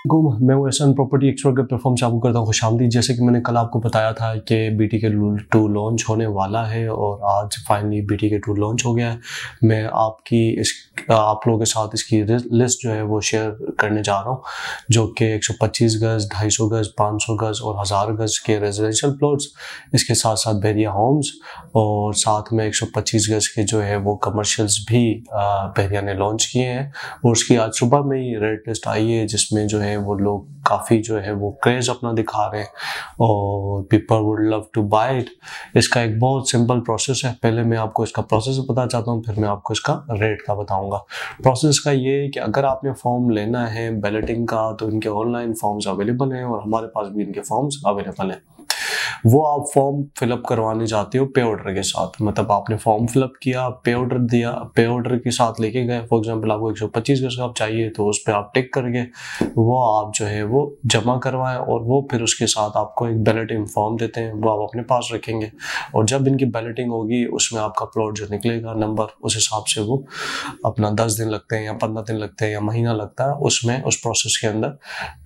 मैं वो एहसान प्रॉपर्टी एक्सपर्ट के प्लेटफॉर्म से आपको करता हूँ खुशामदीद। जैसे कि मैंने कल आपको बताया था कि BTK 2 लॉन्च होने वाला है और आज फाइनली BTK 2 लॉन्च हो गया है। मैं आप लोगों के साथ इसकी लिस्ट जो है वो शेयर करने जा रहा हूँ, जो कि 125 गज़, 250 गज़, 500 गज़ और 1000 गज़ के रेजिडेंशियल प्लॉट्स, इसके साथ साथ बहरिया होम्स और साथ में 125 गज़ के जो है वो कमर्शियल्स भी बहरिया ने लॉन्च किए हैं। और उसकी आज सुबह में ही रेड लिस्ट आई है, जिसमें जो है वो लोग काफ़ी जो है वो क्रेज़ अपना दिखा रहे हैं और people would love to buy it. इसका एक बहुत सिंपल प्रोसेस है। पहले मैं आपको इसका प्रोसेस बताना चाहता हूँ, फिर मैं आपको इसका रेट का बताऊंगा। प्रोसेस का ये है कि अगर आपने फॉर्म लेना है बैलेटिंग का, तो इनके ऑनलाइन फॉर्म्स अवेलेबल हैं और हमारे पास भी इनके फॉर्म्स अवेलेबल हैं। वो आप फॉर्म फिलअप करवाने जाते हो पे ऑर्डर के साथ। मतलब आपने फॉर्म फिलअप किया, पे ऑर्डर दिया, पे ऑर्डर के साथ लेके गए। फॉर एग्जांपल आपको 125 गज का आप चाहिए, तो उस पर आप टिक करके वो आप जो है वो जमा करवाएं और वो फिर उसके साथ आपको एक बैलेटिंग फॉर्म देते हैं, वो आप अपने पास रखेंगे। और जब इनकी बैलेटिंग होगी उसमें आपका प्लॉट जो निकलेगा नंबर, उस हिसाब से वो अपना 10 दिन लगते हैं या 15 दिन लगते हैं या महीना लगता है उसमें, उस प्रोसेस के अंदर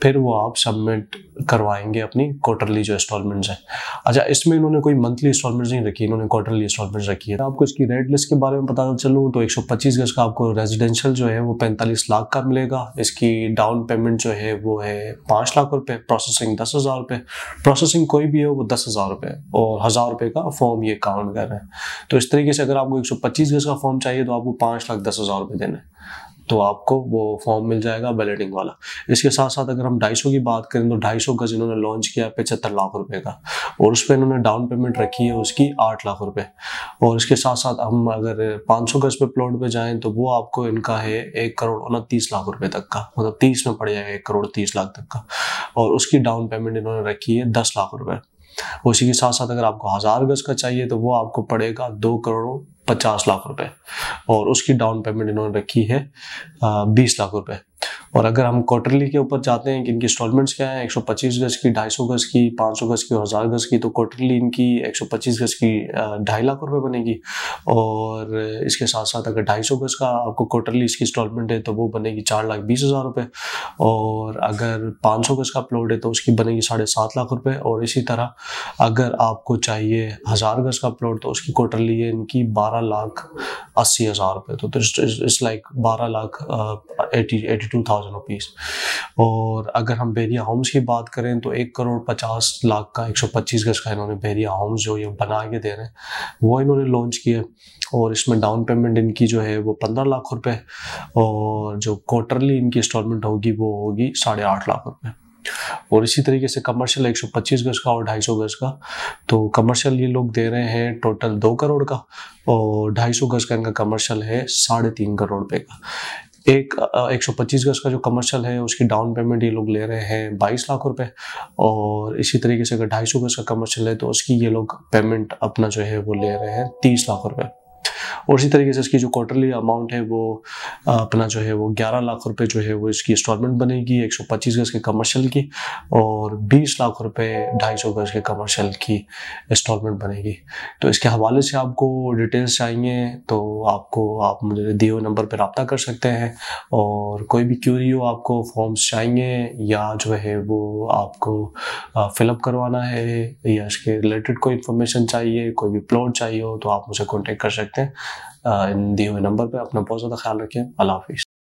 फिर वो आप सबमिट करवाएंगे अपनी क्वार्टरली जो इंस्टॉलमेंट्स है। अच्छा, इसमें इन्होंने कोई मंथली इंस्टॉलमेंट्स नहीं रखी, इन्होंने क्वार्टरली इंस्टॉलमेंट्स रखी है। आपको इसकी रेट लिस्ट के बारे में पता चलूँ तो 125 गज का आपको रेजिडेंशियल जो है वो 45 लाख का मिलेगा। इसकी डाउन पेमेंट जो है वो है 5 लाख रुपए, प्रोसेसिंग 10,000 रुपये। प्रोसेसिंग कोई भी हो वो 10,000 रुपये और 1,000 रुपये का फॉर्म ये काउंट कर रहे हैं। तो इस तरीके से अगर आपको 125 गज का फॉर्म चाहिए तो आपको 5,10,000 रुपये देने, तो आपको वो फॉर्म मिल जाएगा बैलेटिंग वाला। इसके साथ साथ अगर हम 250 की बात करें तो 250 गज इन्होंने लॉन्च किया 75 लाख रुपए का, और उस पर इन्होंने डाउन पेमेंट रखी है उसकी 8 लाख रुपए। और इसके साथ साथ हम अगर 500 गज पे प्लॉट पे जाएं तो वो आपको इनका है 1,29,00,000 रुपए तक का, मतलब 30 में पड़ जाएगा 1,30,00,000 तक का। और उसकी डाउन पेमेंट इन्होंने रखी है 10 लाख रुपए। उसी के साथ साथ अगर आपको 1000 गज का चाहिए तो वो आपको पड़ेगा 2,50,00,000 रुपए और उसकी डाउन पेमेंट इन्होंने रखी है 20 लाख रुपए। और अगर हम क्वार्टरली के ऊपर जाते हैं कि इनकी इंस्टॉलमेंट्स क्या है, 125 गज की, 250 गज की, 500 गज की और 1000 गज की, तो क्वार्टरली इनकी 125 गज की 2.5 लाख रुपए बनेगी। और इसके साथ साथ अगर 250 गज का आपको क्वार्टरली इसकी इंस्टॉलमेंट है तो वो बनेगी 4,20,000 रुपये। और अगर 500 गज का प्लॉट है तो उसकी बनेगी 7.5 लाख रुपए। और इसी तरह अगर आपको चाहिए 1000 गज का प्लॉट तो उसकी क्वार्टरली है इनकी 12,80,000 रुपये। तो इट्स लाइक 12,82,000 रुपीज़। और अगर हम बहरिया होम्स की बात करें तो 1,50,00,000 का 125 गज का इन्होंने बहरिया होम्स जो ये बना के दे रहे हैं वो इन्होंने लॉन्च किया। और इसमें डाउन पेमेंट इनकी जो है वो 15 लाख रुपए और जो क्वार्टरली इनकी इंस्टॉलमेंट होगी वो होगी 8.5 लाख रुपए। और इसी तरीके से कमर्शियल 125 गज का और 250 गज का, तो कमर्शियल ये लोग दे रहे हैं टोटल 2 करोड़ का और 250 गज का इनका कमर्शियल है 3.5 करोड़ रुपए का। 125 गज का जो कमर्शियल है उसकी डाउन पेमेंट ये लोग ले रहे हैं 22 लाख रुपए। और इसी तरीके से अगर 250 गज का कमर्शियल है तो उसकी ये लोग पेमेंट अपना जो है वो ले रहे हैं 30 लाख रुपए। और इसी तरीके से इसकी जो क्वार्टरली अमाउंट है वो अपना जो है वो 11 लाख रुपए जो है वो इसकी इंस्टॉलमेंट बनेगी 125 गज के कमर्शियल की, और 20 लाख रुपए 250 गज के कमर्शियल की इंस्टॉलमेंट बनेगी। तो इसके हवाले से आपको डिटेल्स चाहिए तो आप मुझे दिए हुए नंबर पर रब्ता कर सकते हैं। और कोई भी क्यूरी हो, आपको फॉर्म्स चाहिए या जो है वो आपको फिलअप करवाना है या इसके रिलेटेड कोई इन्फॉर्मेशन चाहिए, कोई भी प्लॉट चाहिए हो, तो आप मुझे कॉन्टेक्ट कर सकते हैं इन दिए हुए नंबर पे। अपना बहुत ज़्यादा ख्याल रखें। अल्लाह हाफिज़।